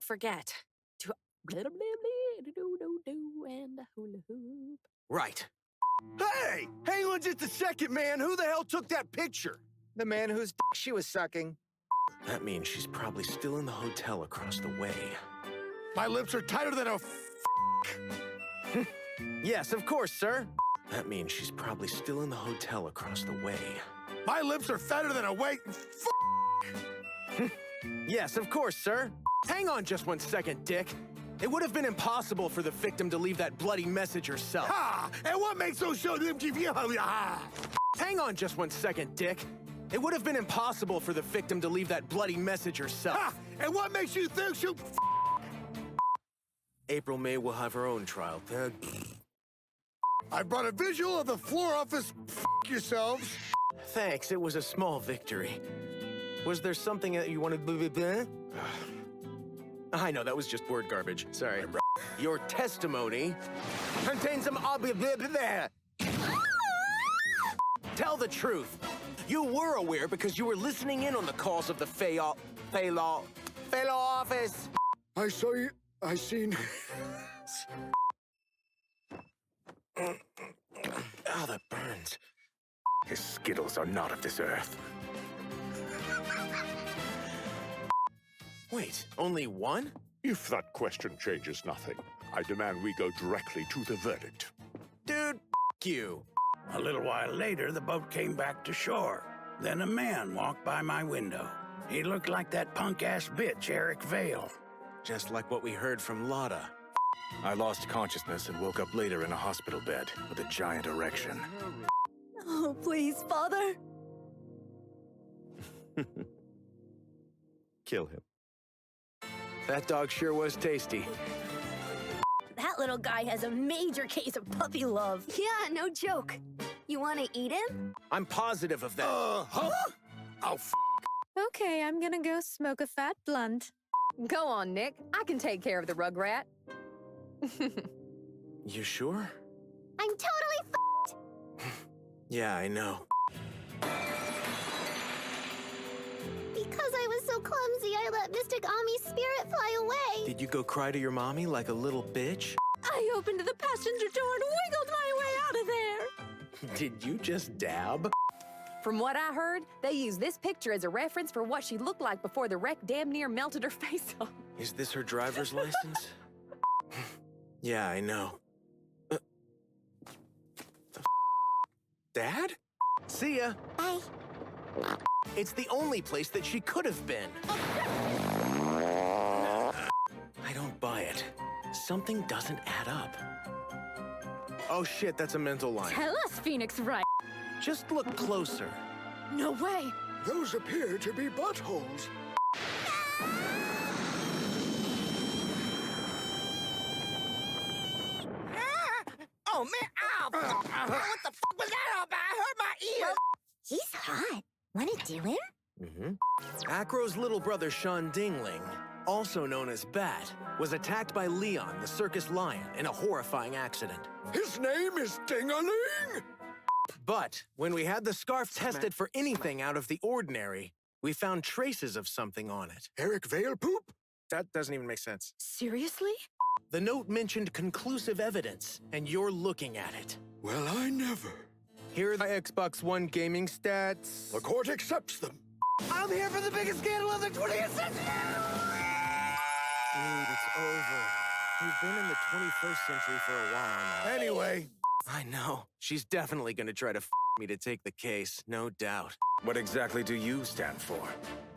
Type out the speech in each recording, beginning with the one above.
don't forget to and a hula hoop. Right. Hey! Hang on just a second, man. Who the hell took that picture? The man whose she was sucking. That means she's probably still in the hotel across the way. My lips are tighter than a Yes, of course, sir. That means she's probably still in the hotel across the way. My lips are fatter than a Yes, of course, sir. Hang on just 1 second, Dick. It would have been impossible for the victim to leave that bloody message herself. Ha! And what makes those show them give you Hang on just 1 second, Dick. It would have been impossible for the victim to leave that bloody message herself. Ha! And what makes you think she'll April May will have her own trial. I brought a visual of the floor office yourselves. Thanks, it was a small victory. Was there something that you wanted to... I know, that was just word garbage. Sorry. Your testimony contains some... Tell the truth. You were aware because you were listening in on the calls of the Faylaw office. I seen... Oh, that burns. His skittles are not of this earth. Wait, only one? If that question changes nothing, I demand we go directly to the verdict. Dude, you. A little while later, the boat came back to shore. Then a man walked by my window. He looked like that punk-ass bitch, Eric Vale. Just like what we heard from Lotta. I lost consciousness and woke up later in a hospital bed with a giant erection. Oh, please, Father. Kill him. That dog sure was tasty. That little guy has a major case of puppy love. Yeah, no joke. You want to eat him? I'm positive of that. Huh? Oh, Okay, I'm gonna go smoke a fat blunt. Go on, Nick. I can take care of the rugrat. You sure? I'm totally Yeah, I know. Because I was so clumsy, I let Mystic Ami's spirit fly away. Did you go cry to your mommy like a little bitch? I opened the passenger door and wiggled my way out of there. Did you just dab? From what I heard, they use this picture as a reference for what she looked like before the wreck damn near melted her face off. Is this her driver's license? Yeah, I know. Dad? See ya. Bye. It's the only place that she could have been. I don't buy it. Something doesn't add up. Oh shit, that's a mental line. Tell us, Phoenix Wright. Just look closer. No way. those appear to be buttholes. Oh, man, ow! What the fuck was that all about? I hurt my ear! He's hot. Want to do him? Mm-hmm. Acro's little brother, Sean Dingling, also known as Bat, was attacked by Leon, the circus lion, in a horrifying accident. His name is Ding-a-ling! But when we had the scarf tested for anything out of the ordinary, we found traces of something on it. Eric Vale poop? That doesn't even make sense. Seriously? The note mentioned conclusive evidence, and you're looking at it. Well, I never. Here are my Xbox One gaming stats. The court accepts them. I'm here for the biggest scandal of the 20th century! Dude, it's over. We've been in the 21st century for a while now. Anyway. I know. She's definitely gonna try to me to take the case, no doubt. What exactly do you stand for?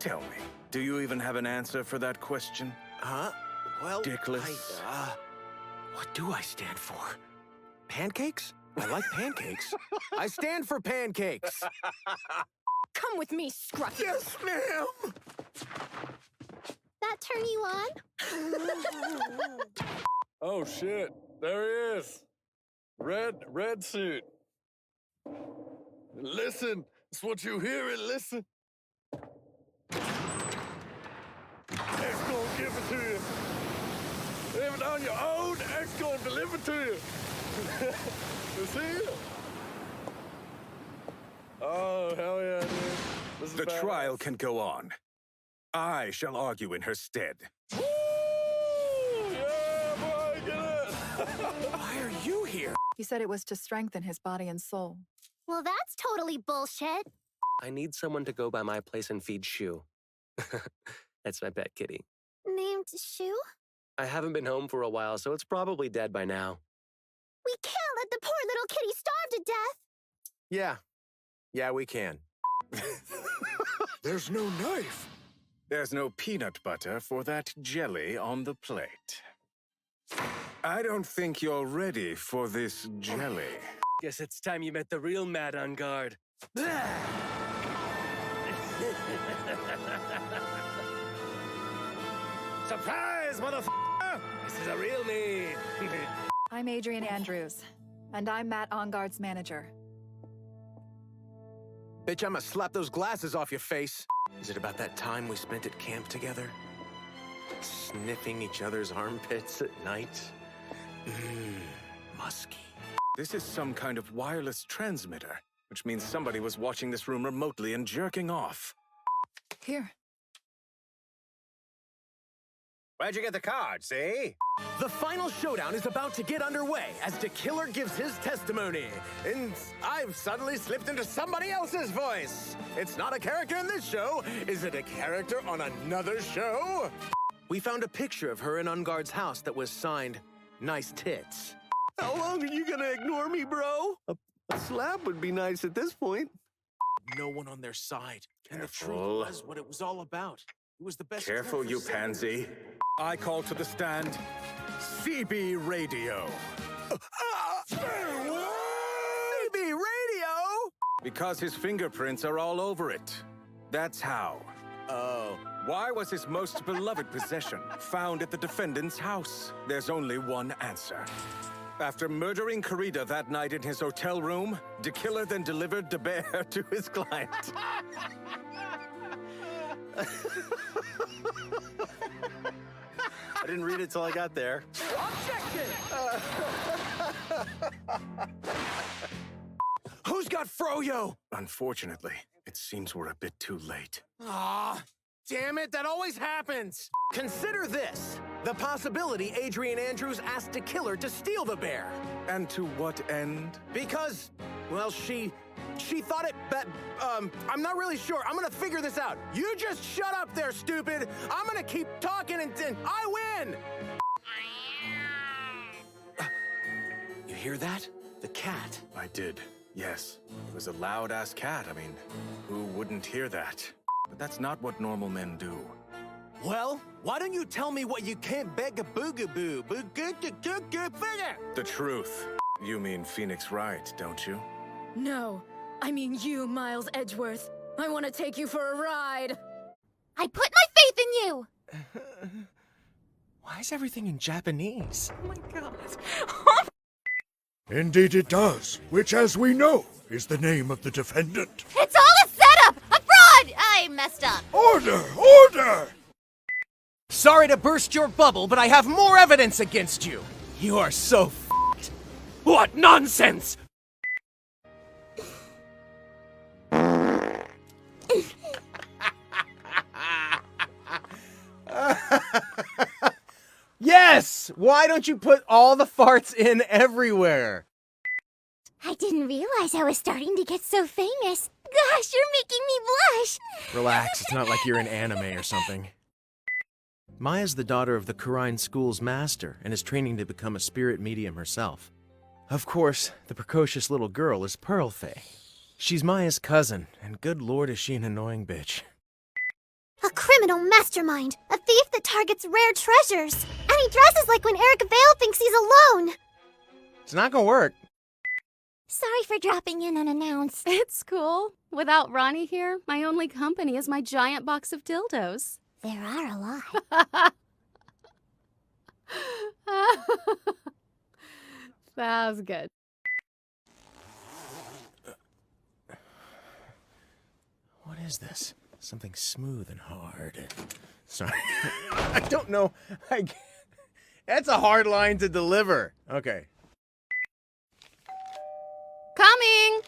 Tell me, do you even have an answer for that question? Huh? Well, Dickless. what do I stand for? Pancakes? I like pancakes. I stand for pancakes. Come with me, Scruffy. Yes, ma'am! That turn you on? Oh, shit. There he is. Red suit. Listen. It's what you hear and listen. X gonna give it to you. Live it on your own, X gonna deliver to you. See you. Oh, hell yeah, dude. This is The badass. trial can go on. I shall argue in her stead. He said it was to strengthen his body and soul. Well, that's totally bullshit. I need someone to go by my place and feed Shu. That's my pet kitty. Named Shu? I haven't been home for a while, so it's probably dead by now. We can't let the poor little kitty starve to death. Yeah. Yeah, we can. There's no knife. There's no peanut butter for that jelly on the plate. I don't think you're ready for this jelly. Guess it's time you met the real Mad on Guard. Surprise, motherfucker! This is a real me. I'm Adrian Andrews, and I'm Matt Onguard's manager. Bitch, I'ma slap those glasses off your face. Is it about that time we spent at camp together? Sniffing each other's armpits at night? Musky. This is some kind of wireless transmitter, which means somebody was watching this room remotely and jerking off. Here. Where'd you get the cards, eh? The final showdown is about to get underway as the killer gives his testimony. And I've suddenly slipped into somebody else's voice. It's not a character in this show. Is it a character on another show? We found a picture of her in Unguard's house that was signed, "Nice Tits." How long are you gonna ignore me, bro? A slap would be nice at this point. No one on their side. And the truth was what it was all about. It was the best. Careful, you pansy. I call to the stand, CB Radio. CB Radio? Because his fingerprints are all over it. That's how. Oh. Why was his most beloved possession found at the defendant's house? There's only one answer. After murdering Karida that night in his hotel room, the killer then delivered the bear to his client. I didn't read it till I got there. Who's got Froyo? Unfortunately, it seems we're a bit too late. Aw, damn it, that always happens. Consider this. The possibility Adrian Andrews asked the killer to steal the bear. And to what end? Because, well, she thought it, I'm not really sure. I'm gonna figure this out. You just shut up there, stupid. I'm gonna keep talking and I win. You hear that? The cat. I did, yes. It was a loud-ass cat. I mean, who wouldn't hear that? But that's not what normal men do. Well, why don't you tell me what you can't beg a boogaboo? The truth. You mean Phoenix Wright, don't you? No, I mean you, Miles Edgeworth. I want to take you for a ride. I put my faith in you. Why is everything in Japanese? Oh my god. Indeed it does, which, as we know, is the name of the defendant. It's all a setup! A fraud! I messed up. Order! Order! Sorry to burst your bubble, but I have more evidence against you. You are so f***ed. What nonsense! Yes! Why don't you put all the farts in everywhere? I didn't realize I was starting to get so famous. Gosh, you're making me blush. Relax, it's not like you're in anime or something. Maya's the daughter of the Kurine School's master and is training to become a spirit medium herself. Of course, the precocious little girl is Pearl Faye. She's Maya's cousin, and good lord is she an annoying bitch. A criminal mastermind. A thief that targets rare treasures. And he dresses like when Eric Vale thinks he's alone. It's not gonna work. Sorry for dropping in unannounced. It's cool. Without Ronnie here, my only company is my giant box of dildos. There are a lot. That was good. What is this? Something smooth and hard. Sorry. I don't know. That's a hard line to deliver. Okay. Coming!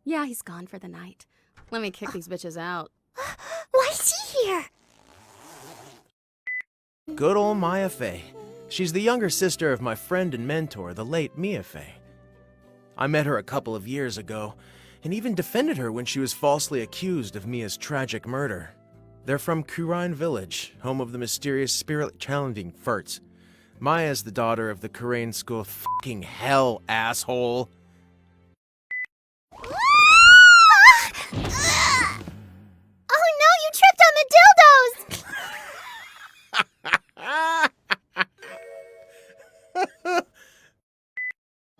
Yeah, he's gone for the night. Let me kick these bitches out. Why is he here? Good old Maya Faye. She's the younger sister of my friend and mentor, the late Mia Fey. I met her a couple of years ago, and even defended her when she was falsely accused of Mia's tragic murder. They're from Kurine Village, home of the mysterious spirit-challenging Furts. Maya's the daughter of the Kurine school of fucking hell, asshole. Oh no, you tripped on the dildos!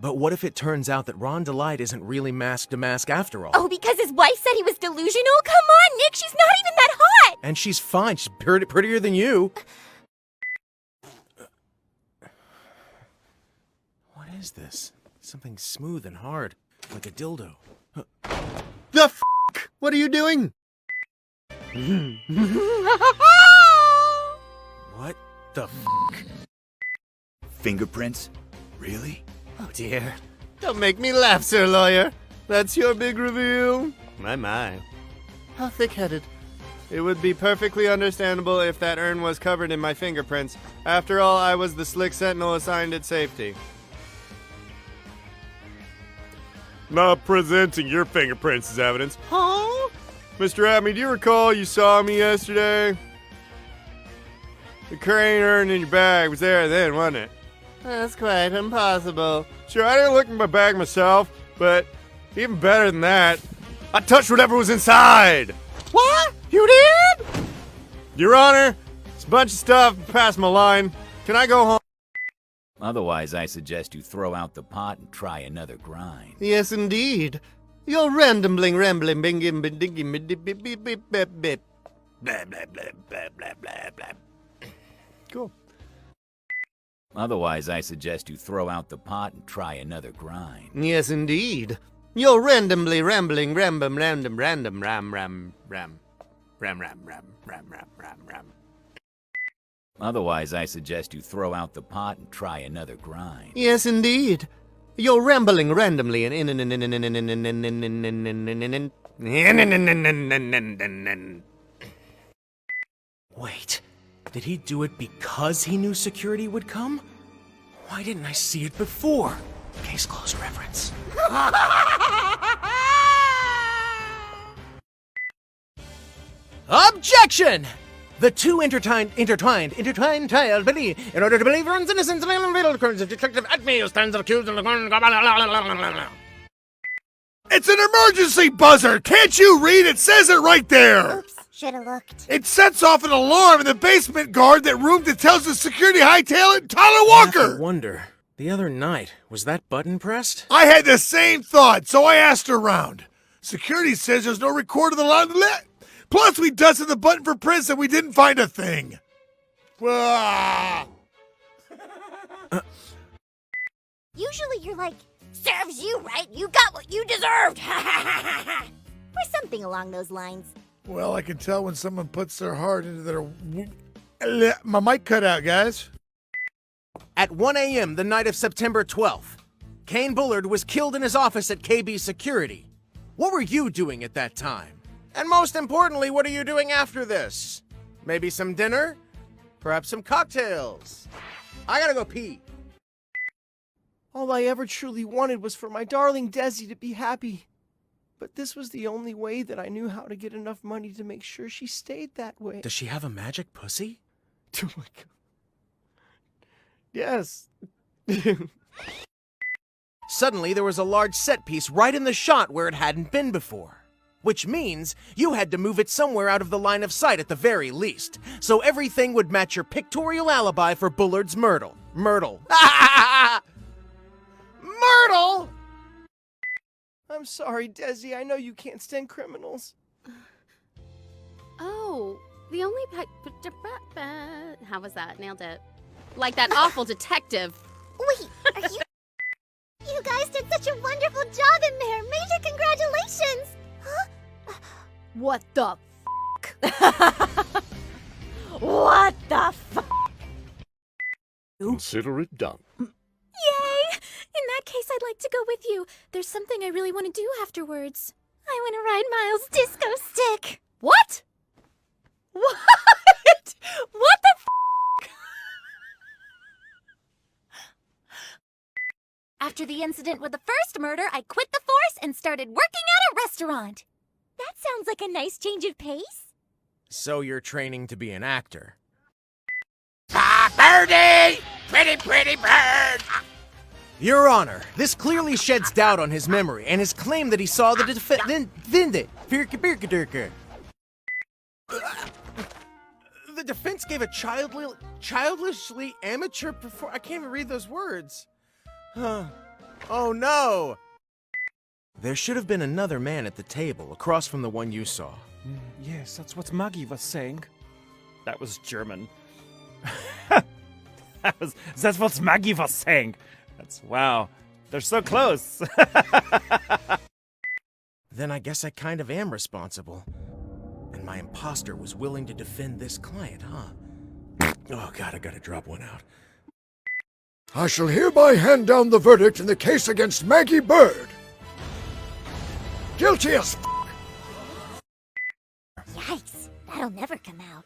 But what if it turns out that Ron Delight isn't really mask to mask after all? Oh, because his wife said he was delusional? Come on, Nick, she's not even that hot! And she's fine. She's prettier than you. What is this? Something smooth and hard, like a dildo. The f***? What are you doing? What the f***? Fingerprints? Really? Oh dear. Don't make me laugh, Sir Lawyer. That's your big reveal? My. How thick-headed. It would be perfectly understandable if that urn was covered in my fingerprints. After all, I was the slick sentinel assigned at safety. Not presenting your fingerprints as evidence. Huh? Mr. Abney, do you recall you saw me yesterday? The crane urn in your bag was there then, wasn't it? That's quite impossible. Sure, I didn't look in my bag myself, but even better than that, I touched whatever was inside. What? You did? Your Honor, it's a bunch of stuff past my line. Can I go home? Otherwise, I suggest you throw out the pot and try another grind. Yes, indeed. You're rambling, binging, blah, blah, blah. Cool. Otherwise, I suggest you throw out the pot and try another grind. Yes, indeed. You're randomly rambling, ram. Otherwise, I suggest you throw out the pot and try another grind. Yes, indeed. You're rambling randomly and Wait, did he do it because he knew security would come? Why didn't I see it before? Case closed reference. Objection! The two intertwined child believe, in order to believe Ron's innocence and unveil crimes of Detective Acme, who stands accused of the... It's an emergency buzzer! Can't you read? It says it right there! Oops, should've looked. It sets off an alarm in the basement guard that room that tells the security hightail it, Tyler Walker! I wonder, the other night, was that button pressed? I had the same thought, so I asked around. Security says there's no record of the line. Plus, we dusted the button for prints and we didn't find a thing. Usually you're like, serves you right, you got what you deserved! Or something along those lines. Well, I can tell when someone puts their heart into their... My mic cut out, guys. At 1 a.m. the night of September 12th, Kane Bullard was killed in his office at KB Security. What were you doing at that time? And most importantly, what are you doing after this? Maybe some dinner? Perhaps some cocktails? I gotta go pee. All I ever truly wanted was for my darling Desi to be happy. But this was the only way that I knew how to get enough money to make sure she stayed that way. Does she have a magic pussy? Oh my god. Yes. Suddenly, there was a large set piece right in the shot where it hadn't been before. Which means you had to move it somewhere out of the line of sight at the very least, so everything would match your pictorial alibi for Bullard's Myrtle. Myrtle. Myrtle! I'm sorry, Desi. I know you can't stand criminals. Oh, the only... How was that? Nailed it. Like that awful detective. Wait, are you... You guys did such a wonderful job in there. Major congratulations. Huh? What the f***? What the f***? Consider it done. Yay! In that case, I'd like to go with you. There's something I really want to do afterwards. I want to ride Miles' disco stick. What? What? What the f***? After the incident with the first murder, I quit the force and started working at a restaurant. That sounds like a nice change of pace. So you're training to be an actor. Birdie! Pretty bird! Your Honor, this clearly sheds doubt on his memory and his claim that he saw the defendant. The defense gave a childishly amateur I can't even read those words. Oh no! There should have been another man at the table across from the one you saw. Yes, that's what Maggie was saying. That was German. That's what Maggie was saying. Wow. They're so close. Then I guess I kind of am responsible. And my imposter was willing to defend this client, huh? Oh God, I gotta drop one out. I shall hereby hand down the verdict in the case against Maggie Bird. Guilty as Yikes, that'll never come out.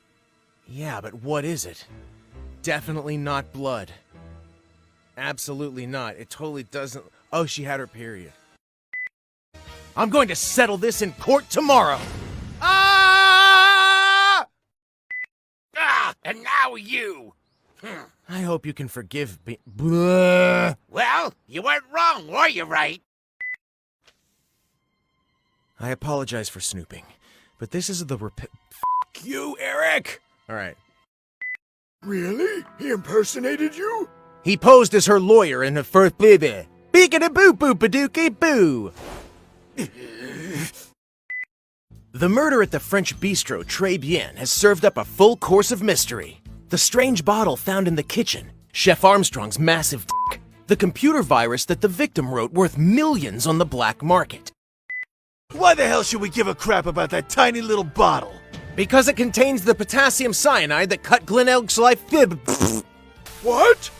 Yeah, but what is it? Definitely not blood. Absolutely not. It totally doesn't. Oh, she had her period. I'm going to settle this in court tomorrow. Ah! And now you. I hope you can forgive me. Blah. Well, you weren't wrong, were you, right? I apologize for snooping, but this is the F*** you, Eric! Alright. Really? He impersonated you? He posed as her lawyer in the first baby. Beakity-boo-boo-padookie-boo! The murder at the French bistro Très Bien has served up a full course of mystery. The strange bottle found in the kitchen, Chef Armstrong's massive dick, the computer virus that the victim wrote worth millions on the black market. Why the hell should we give a crap about that tiny little bottle? Because it contains the potassium cyanide that cut Glenn Elk's life fib. What?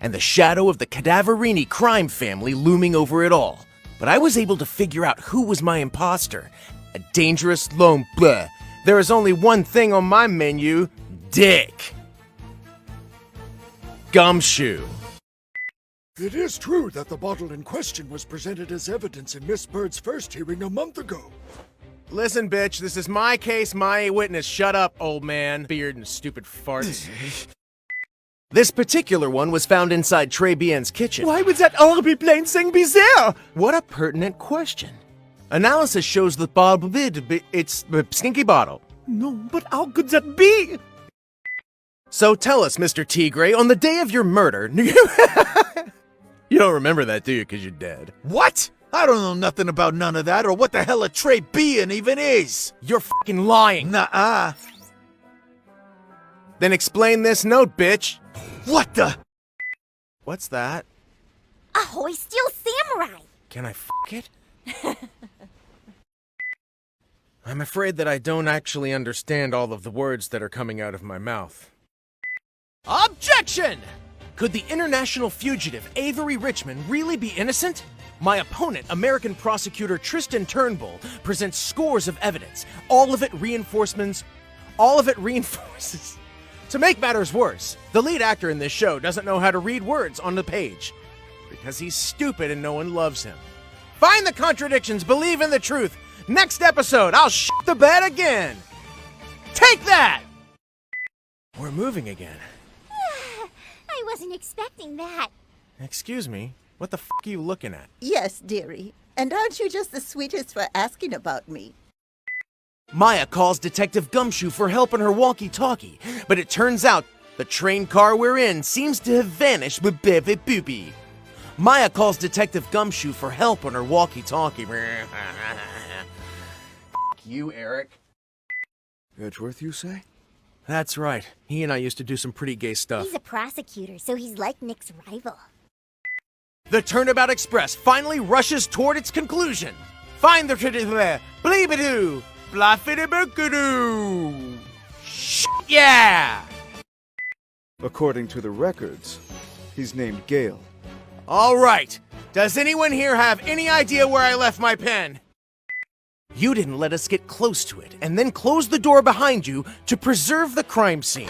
And the shadow of the Cadaverini crime family looming over it all. But I was able to figure out who was my imposter. A dangerous lone bleh. There is only one thing on my menu: dick. Gumshoe. It is true that the bottle in question was presented as evidence in Miss Bird's first hearing a month ago. Listen, bitch, this is my case, my witness. Shut up, old man. Beard and stupid farts. This particular one was found inside Très Bien's kitchen. Why would that horrible plain thing be there? What a pertinent question. Analysis shows the bottle, it's a stinky bottle. No, but how could that be? So tell us, Mr. Tigre, on the day of your murder, you don't remember that, do you, because you're dead? What? I don't know nothing about none of that or what the hell a Très Bien even is. You're fucking lying. Nuh-uh. Then explain this note, bitch. What the? What's that? Ahoy, Steel Samurai! Can I f*** it? I'm afraid that I don't actually understand all of the words that are coming out of my mouth. Objection! Could the international fugitive Avery Richmond really be innocent? My opponent, American prosecutor Tristan Turnbull, presents scores of evidence. All of it reinforces. To make matters worse, the lead actor in this show doesn't know how to read words on the page. Because he's stupid and no one loves him. Find the contradictions, believe in the truth. Next episode, I'll shit the bed again. Take that! We're moving again. I wasn't expecting that. Excuse me, what the f*** are you looking at? Yes, dearie. And aren't you just the sweetest for asking about me? Maya calls Detective Gumshoe for help on her walkie-talkie, but it turns out the train car we're in seems to have vanished with Bebe Boopy. Maya calls Detective Gumshoe for help on her walkie-talkie. F*** you, Eric. Edgeworth, you say? That's right. He and I used to do some pretty gay stuff. He's a prosecutor, so he's like Nick's rival. The Turnabout Express finally rushes toward its conclusion. Find the bleep-a-doo, bluff-a-doo. Yeah! According to the records, he's named Gale. All right. Does anyone here have any idea where I left my pen? You didn't let us get close to it, and then close the door behind you to preserve the crime scene.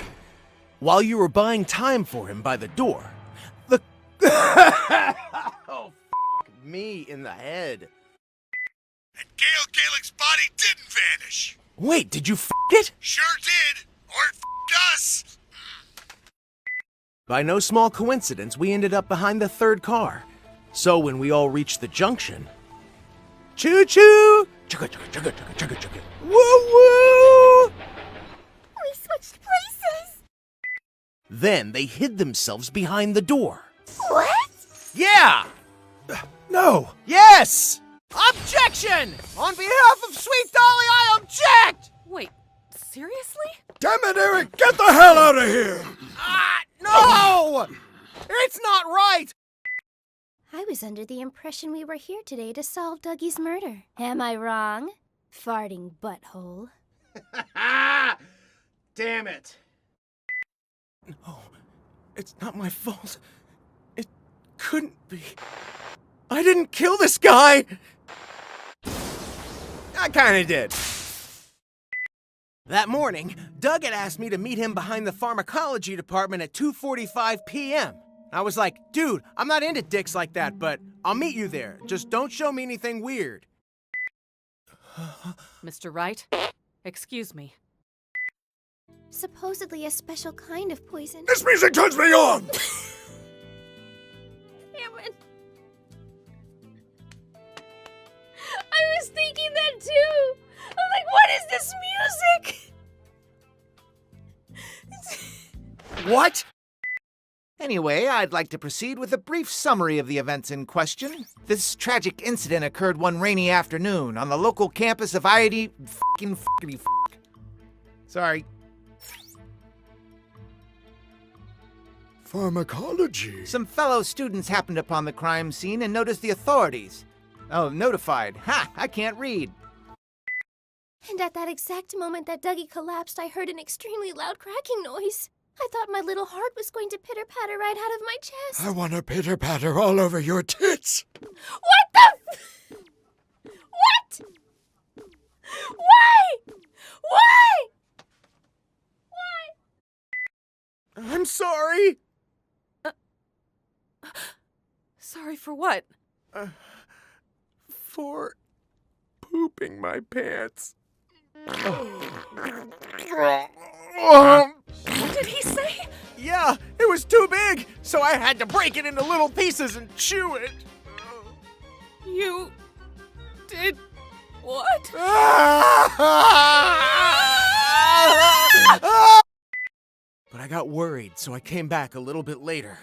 While you were buying time for him by the door, Oh, me in the head. And Gail Gaelick's body didn't vanish. Wait, did you it? Sure did. Or it us. By no small coincidence, we ended up behind the third car. So when we all reached the junction... Choo-choo! Chugga, chugga, chugga, chugga, chugga, chugga. Woo-woo! We switched places. Then they hid themselves behind the door. What? Yeah! No! Yes! Objection! On behalf of Sweet Dolly, I object! Wait, seriously? Damn it, Eric! Get the hell out of here! No! It's not right! I was under the impression we were here today to solve Dougie's murder. Am I wrong? Farting butthole. Damn it. No, it's not my fault. It couldn't be. I didn't kill this guy! I kinda did. That morning, Doug had asked me to meet him behind the pharmacology department at 2:45 p.m. I was like, dude, I'm not into dicks like that, but I'll meet you there. Just don't show me anything weird. Mr. Wright, excuse me. Supposedly a special kind of poison. This music turns me on! Damn it. I was thinking that too. I'm like, what is this music? What? Anyway, I'd like to proceed with a brief summary of the events in question. This tragic incident occurred one rainy afternoon on the local campus of IIT f***ity f***. Sorry. Pharmacology? Some fellow students happened upon the crime scene and noticed the authorities. Oh, notified. Ha! I can't read. And at that exact moment that Dougie collapsed, I heard an extremely loud cracking noise. I thought my little heart was going to pitter-patter right out of my chest. I want to pitter-patter all over your tits. What the What? Why? Why? Why? I'm sorry. Sorry for what? For pooping my pants. What did he say? Yeah, it was too big, so I had to break it into little pieces and chew it. You did what? But I got worried, so I came back a little bit later.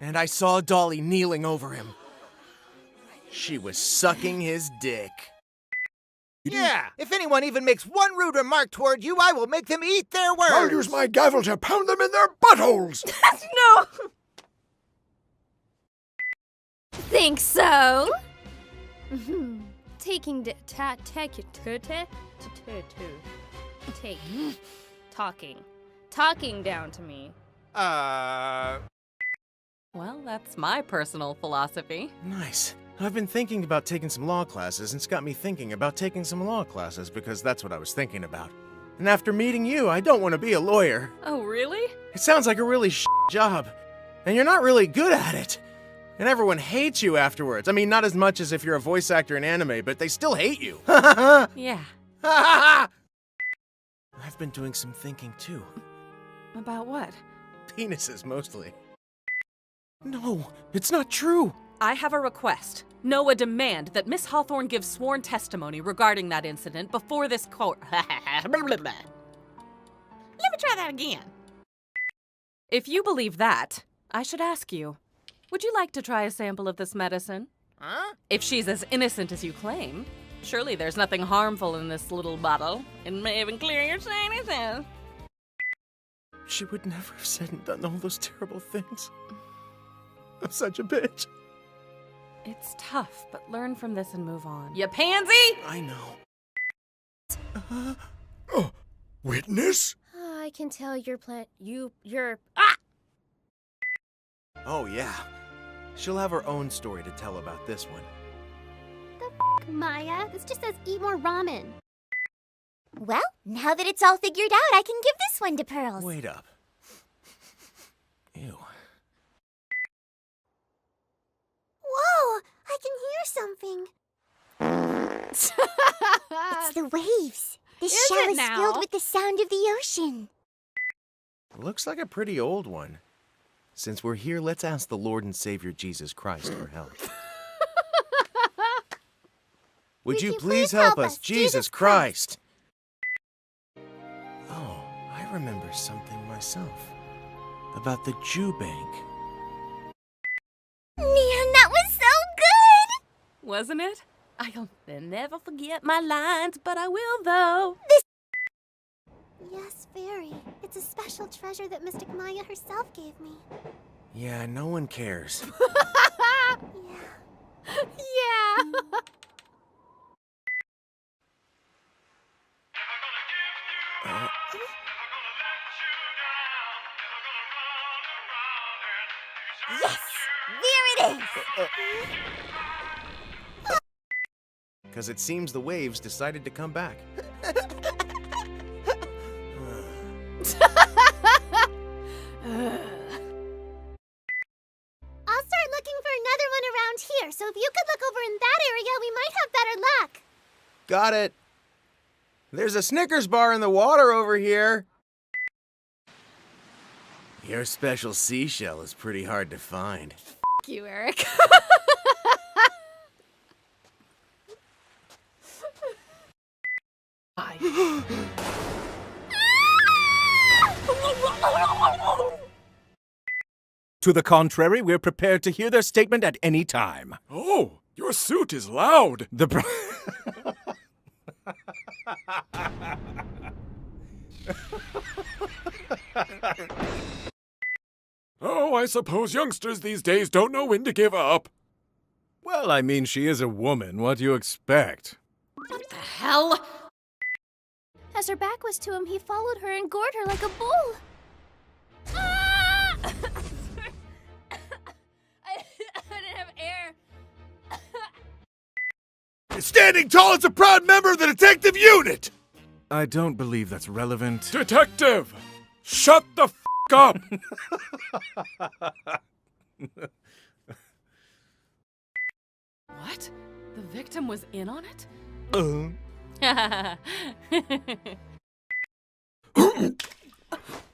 And I saw Dolly kneeling over him. She was sucking his dick. Yeah, if anyone even makes one rude remark toward you, I will make them eat their words. I'll use my gavel to pound them in their buttholes. No! Think so? Taking talking down to me. Well, that's my personal philosophy. Nice. I've been thinking about taking some law classes, and it's got me thinking about taking some law classes because that's what I was thinking about. And after meeting you, I don't want to be a lawyer. Oh, really? It sounds like a really job, and you're not really good at it. And everyone hates you afterwards. I mean, not as much as if you're a voice actor in anime, but they still hate you. Yeah. I've been doing some thinking too. About what? Penises, mostly. No, it's not true. I have a request. No, a demand that Miss Hawthorne give sworn testimony regarding that incident before this court. Let me try that again. If you believe that, I should ask you, would you like to try a sample of this medicine? Huh? If she's as innocent as you claim, surely there's nothing harmful in this little bottle. It may even clear your sinuses. She would never have said and done all those terrible things. I'm such a bitch. It's tough, but learn from this and move on. You pansy! I know. Witness? I can tell you're Oh, yeah. She'll have her own story to tell about this one. Maya, this just says eat more ramen. Well, now that it's all figured out, I can give this one to Pearls. Wait up. Ew. Whoa! I can hear something. It's the waves. The shell is filled with the sound of the ocean. Looks like a pretty old one. Since we're here, let's ask the Lord and Savior Jesus Christ for help. Would you please help us, Jesus Christ? Oh, I remember something myself. About the Jew bank. Man, that was so good! Wasn't it? I'll never forget my lines, but I will though. Yes, very. It's a special treasure that Mystic Maya herself gave me. Yeah, no one cares. Yeah. Yes! There it is! Because it seems the waves decided to come back. I'll start looking for another one around here, so if you could look over in that area, we might have better luck. Got it. There's a Snickers bar in the water over here. Your special seashell is pretty hard to find. F you, Eric. To the contrary, we're prepared to hear their statement at any time. Oh, your suit is loud. Oh, I suppose youngsters these days don't know when to give up. Well, I mean, she is a woman. What do you expect? What the hell? As her back was to him, he followed her and gored her like a bull. Ah! I didn't have air. Standing tall as a proud member of the detective unit! I don't believe that's relevant. Detective! Shut the f*** up! What? The victim was in on it?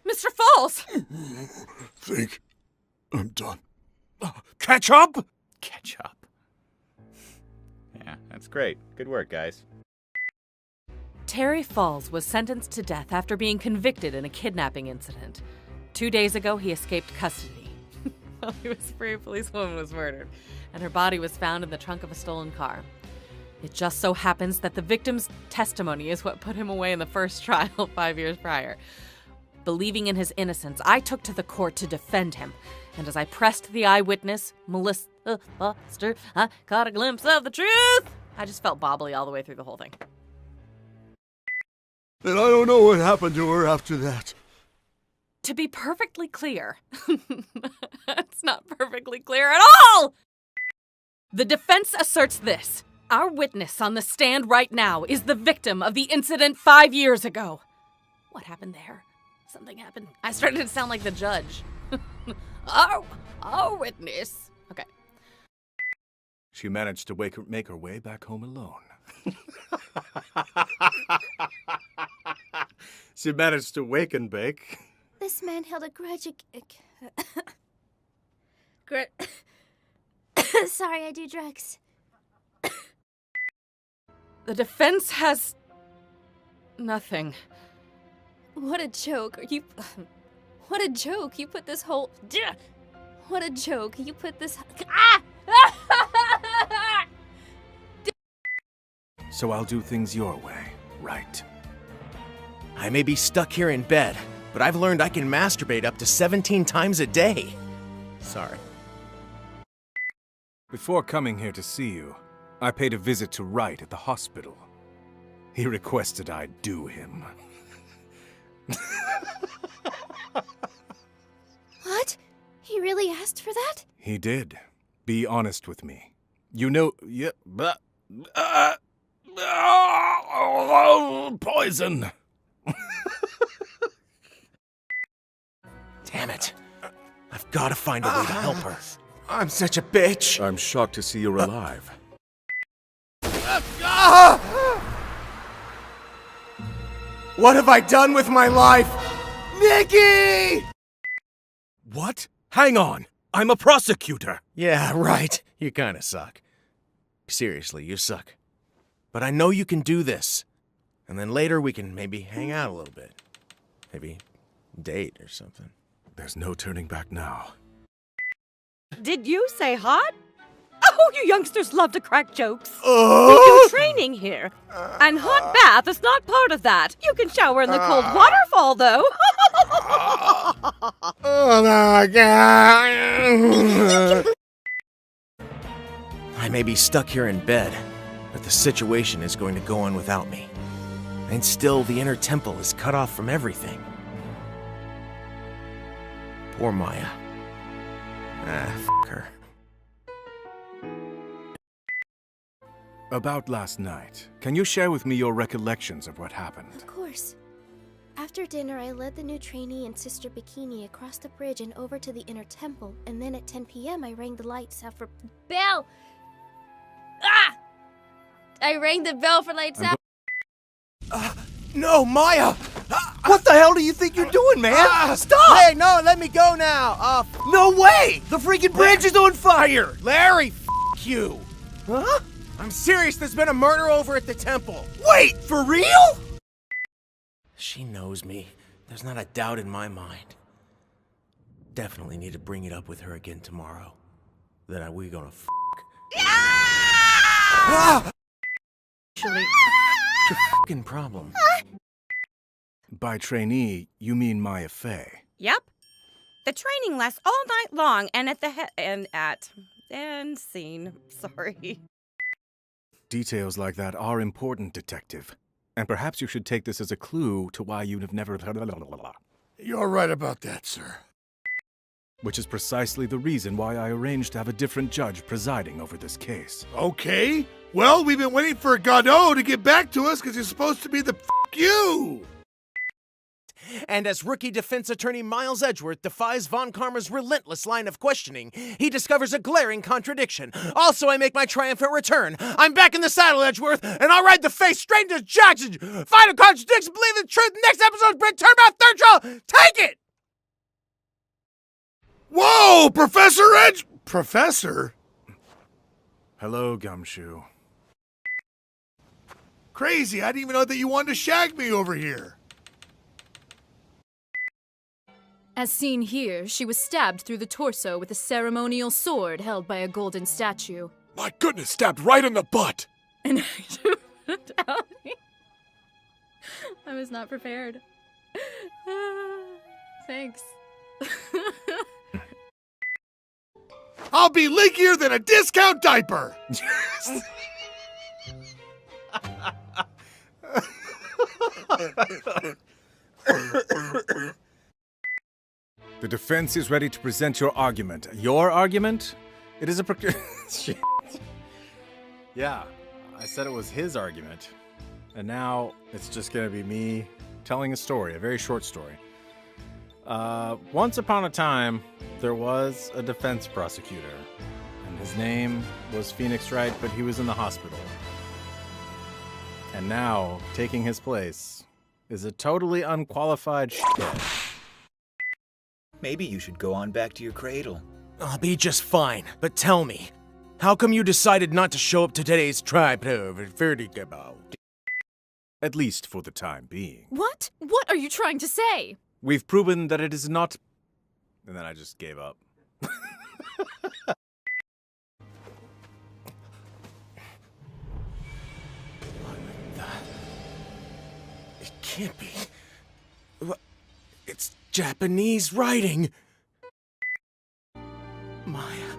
Mr. Falls! Think I'm done. Catch up? Catch up. Yeah, that's great. Good work, guys. Terry Falls was sentenced to death after being convicted in a kidnapping incident. 2 days ago, he escaped custody. While he was free, a policewoman was murdered, and her body was found in the trunk of a stolen car. It just so happens that the victim's testimony is what put him away in the first trial 5 years prior. Believing in his innocence, I took to the court to defend him, and as I pressed the eyewitness, Melissa Foster, I caught a glimpse of the truth. I just felt bobbly all the way through the whole thing. And I don't know what happened to her after that. To be perfectly clear, it's not perfectly clear at all! The defense asserts this. Our witness on the stand right now is the victim of the incident 5 years ago. What happened there? Something happened. I started to sound like the judge. Our witness. Okay. She managed to make her way back home alone. She managed to wake and bake. This man held a grudge. Sorry, I do drugs. The defense has nothing. What a joke. What a joke. You put this whole... What a joke. You put this... Ah! So I'll do things your way, right? I may be stuck here in bed, but I've learned I can masturbate up to 17 times a day. Sorry. Before coming here to see you, I paid a visit to Wright at the hospital. He requested I do him. What? He really asked for that? He did. Be honest with me. You know... poison! Damn it. I've got to find a way to help her. I'm such a bitch. I'm shocked to see you're alive. What have I done with my life? Nikki! What? Hang on. I'm a prosecutor. Yeah, right. You kinda suck. Seriously, you suck. But I know you can do this. And then later we can maybe hang out a little bit. Maybe date or something. There's no turning back now. Did you say hot? Oh, you youngsters love to crack jokes. We Oh! do training here. And hot bath is not part of that. You can shower in the cold waterfall, though. Oh my god! I may be stuck here in bed, but the situation is going to go on without me. And still, the inner temple is cut off from everything. Poor Maya. F her. About last night, can you share with me your recollections of what happened? Of course. After dinner, I led the new trainee and Sister Bikini across the bridge and over to the inner temple, and then at 10 p.m. I rang the lights out for bell. Ah! I rang the bell for lights out. No, Maya! What the hell do you think you're doing, man? Stop! Hey, no, let me go now! No way! The freaking bridge is on fire! Larry, f you! Huh? I'm serious, there's been a murder over at the temple! Wait, for real? She knows me. There's not a doubt in my mind. Definitely need to bring it up with her again tomorrow. Then we gonna f***. Actually, What's your f***ing problem? By trainee, you mean Maya Fey. Yep. The training lasts all night long, and at the end scene. Sorry. Details like that are important, Detective. And perhaps you should take this as a clue to why you'd have never... You're right about that, sir. Which is precisely the reason why I arranged to have a different judge presiding over this case. Okay. Well, we've been waiting for Godot to get back to us because he's supposed to be the you! And as rookie defense attorney Miles Edgeworth defies Von Karma's relentless line of questioning, he discovers a glaring contradiction. Also, I make my triumphant return. I'm back in the saddle, Edgeworth, and I'll ride the face straight into Jackson. Find a contradiction, believe the truth. Next episode's Brent Turnabout third trial. Take it! Whoa, Professor Edge... Professor? Hello, Gumshoe. Crazy, I didn't even know that you wanted to shag me over here. As seen here, she was stabbed through the torso with a ceremonial sword held by a golden statue. My goodness, stabbed right in the butt. And I was not prepared. Thanks. I'll be leakier than a discount diaper. The defense is ready to present your argument. Your argument? It is a Shit. Yeah, I said it was his argument. And now it's just gonna be me telling a story, a very short story. Once upon a time, there was a defense prosecutor. And his name was Phoenix Wright, but he was in the hospital. And now, taking his place, is a totally unqualified shithead. Maybe you should go on back to your cradle. I'll be just fine, but tell me, how come you decided not to show up to today's tribe? At least for the time being. What? What are you trying to say? We've proven that it is not... And then I just gave up. It can't be. It's Japanese writing. Maya,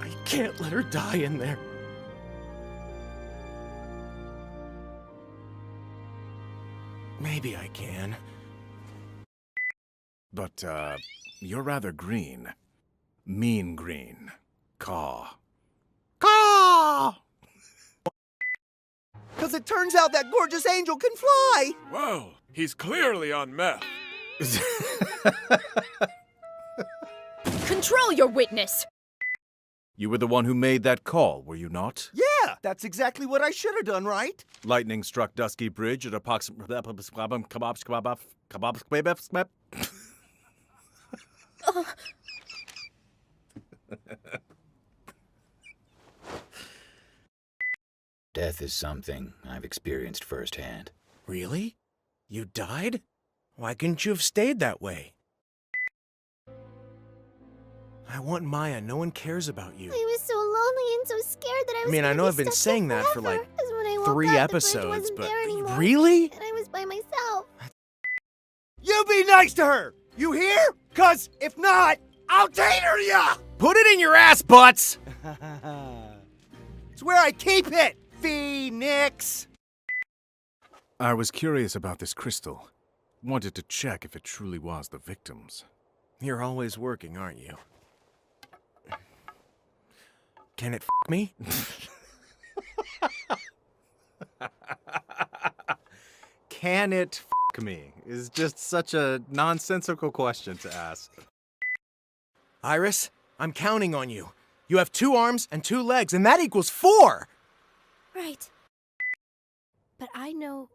I can't let her die in there. Maybe I can. But, you're rather green. Mean green. Caw. Caw! Because it turns out that gorgeous angel can fly! Well, he's clearly on meth. Control your witness! You were the one who made that call, were you not? Yeah, that's exactly what I should have done, right? Lightning struck Dusky Bridge at approximately... Death is something I've experienced firsthand. Really? You died? Why couldn't you have stayed that way? I want Maya. No one cares about you. I was so lonely and so scared that I was I know I've been stuck saying there that for forever, like 'cause when I woke 3 up, episodes, the bridge wasn't but there anymore, really? And I was by myself. You be nice to her! You hear? 'Cause if not, I'll tater ya! Put it in your ass, butts! It's where I keep it, Phoenix! I was curious about this crystal. Wanted to check if it truly was the victim's. You're always working, aren't you? Can it me? Can it me? Is just such a nonsensical question to ask. Iris, I'm counting on you. You have 2 arms and 2 legs, and that equals 4! Right. But I know...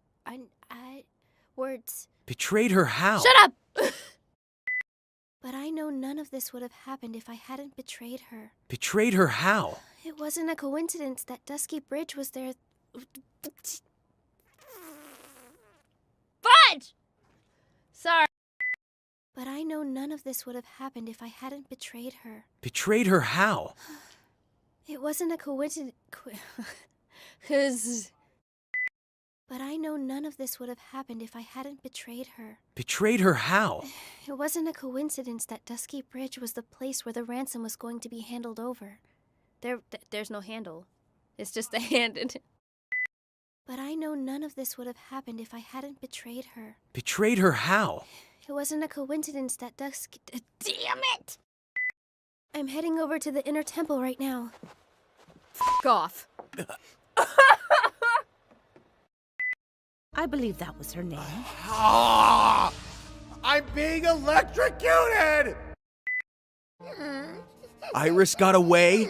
words... Betrayed her how? Shut up! But I know none of this would have happened if I hadn't betrayed her. Betrayed her how? It wasn't a coincidence that Dusky Bridge was there... Fudge! Sorry. But I know none of this would have happened if I hadn't betrayed her. Betrayed her how? It wasn't a coincidence... 'Cause... But I know none of this would have happened if I hadn't betrayed her. Betrayed her how? It wasn't a coincidence that Dusky Bridge was the place where the ransom was going to be handled over. There's no handle. It's just a hand in it. But I know none of this would have happened if I hadn't betrayed her. Betrayed her how? It wasn't a coincidence that Dusky... Damn it! I'm heading over to the inner temple right now. F*** off. I believe that was her name. Ah! I'm being electrocuted! Iris got away?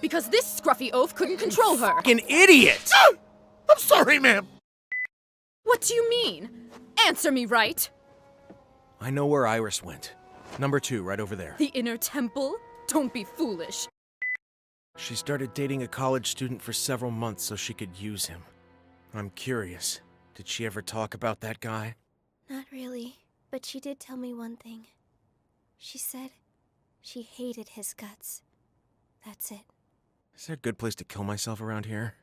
Because this scruffy oaf couldn't control her. An idiot! I'm sorry, ma'am. What do you mean? Answer me right. I know where Iris went. Number 2, right over there. The inner temple? Don't be foolish. She started dating a college student for several months so she could use him. I'm curious. Did she ever talk about that guy? Not really, but she did tell me one thing. She said she hated his guts. That's it. Is there a good place to kill myself around here?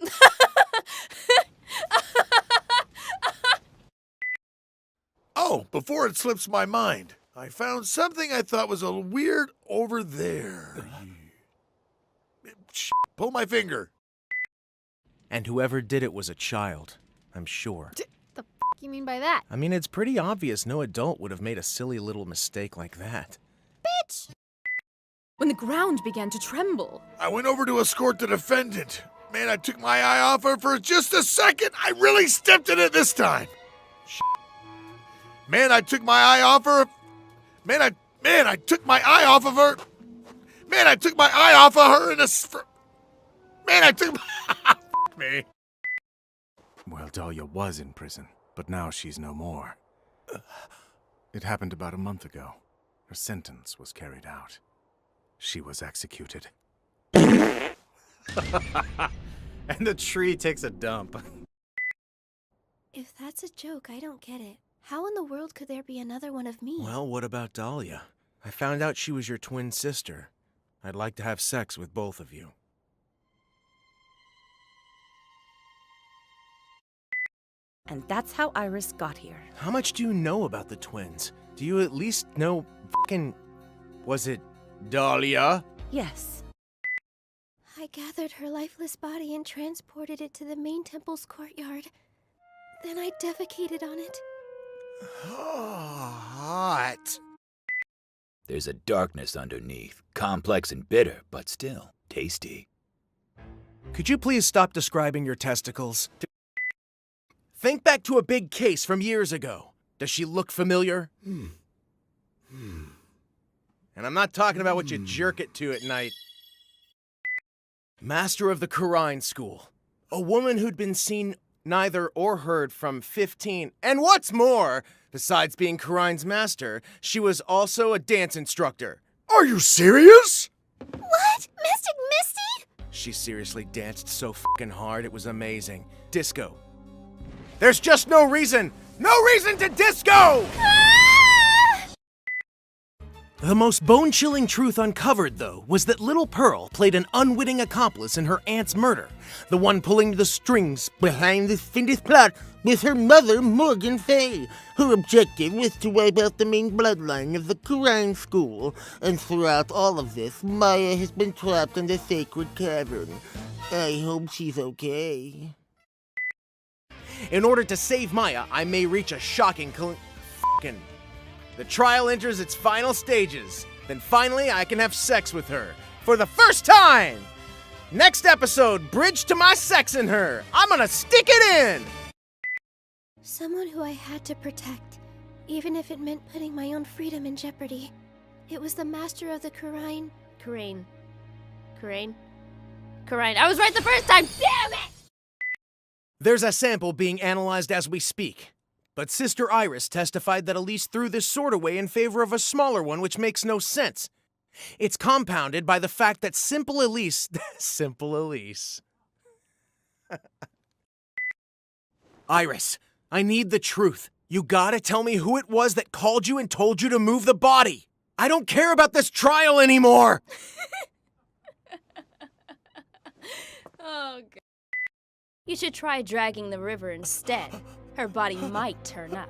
Oh, before it slips my mind, I found something I thought was a weird over there. Shh, pull my finger. And whoever did it was a child, I'm sure. The f*** you mean by that? I mean, it's pretty obvious no adult would have made a silly little mistake like that. Bitch! When the ground began to tremble. I went over to escort the defendant. Man, I took my eye off her for just a second. I really stepped in it this time. Shh. Man, I took my eye off her. Man, I took my eye off of her. Man, I took my eye off of her in a... Man, I took my... me. Well, Dahlia was in prison, but now she's no more. It happened about a month ago. Her sentence was carried out. She was executed. And the tree takes a dump. If that's a joke, I don't get it. How in the world could there be another one of me? Well, what about Dahlia? I found out she was your twin sister. I'd like to have sex with both of you. And that's how Iris got here. How much do you know about the twins? Do you at least know fucking... Was it Dahlia? Yes. I gathered her lifeless body and transported it to the main temple's courtyard. Then I defecated on it. Hot. There's a darkness underneath, complex and bitter, but still tasty. Could you please stop describing your testicles? Think back to a big case from years ago. Does she look familiar? And I'm not talking about what you jerk it to at night. Master of the Kurine School. A woman who'd been seen neither or heard from 15. And what's more, besides being Kurine's master, she was also a dance instructor. Are you serious? What? Mystic Misty? She seriously danced so fucking hard, it was amazing. Disco. There's just no reason to disco! The most bone-chilling truth uncovered, though, was that Little Pearl played an unwitting accomplice in her aunt's murder. The one pulling the strings behind this fiendish plot was her mother, Morgan Fay. Her objective was to wipe out the main bloodline of the Kurine School. And throughout all of this, Maya has been trapped in the sacred cavern. I hope she's okay. In order to save Maya, I may reach a shocking fucking... The trial enters its final stages. Then finally, I can have sex with her. For the first time! Next episode, Bridge to my sex in her. I'm gonna stick it in! Someone who I had to protect, even if it meant putting my own freedom in jeopardy. It was the master of the Kurine. I was right the first time! Damn it! There's a sample being analyzed as we speak. But Sister Iris testified that Elise threw this sword away in favor of a smaller one, which makes no sense. It's compounded by the fact that Simple Elise... Simple Elise. Iris, I need the truth. You gotta tell me who it was that called you and told you to move the body. I don't care about this trial anymore! Oh, God. You should try dragging the river instead. Her body might turn up.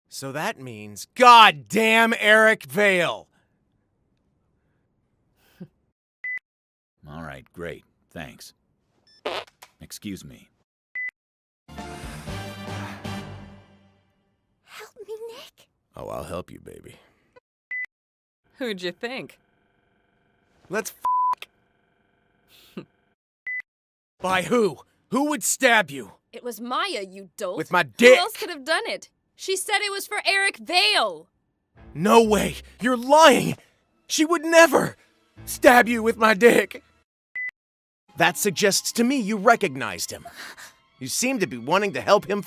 So that means, goddamn Eric Vale! All right, great. Thanks. Excuse me. Help me, Nick. Oh, I'll help you, baby. Who'd you think? Let's By who? Who would stab you? It was Maya, you dolt. With my dick. Who else could have done it? She said it was for Eric Vale. No way! You're lying! She would never stab you with my dick! That suggests to me you recognized him. You seem to be wanting to help him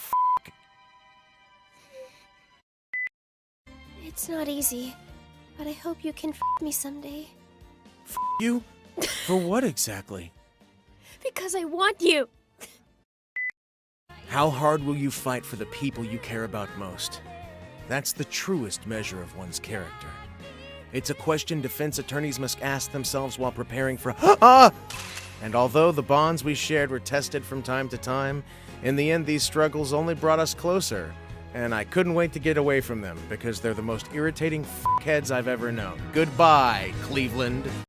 It's not easy, but I hope you can me someday. you? For what exactly? Because I want you! How hard will you fight for the people you care about most? That's the truest measure of one's character. It's a question defense attorneys must ask themselves while preparing for And although the bonds we shared were tested from time to time, in the end these struggles only brought us closer. And I couldn't wait to get away from them, because they're the most irritating heads I've ever known. Goodbye, Cleveland.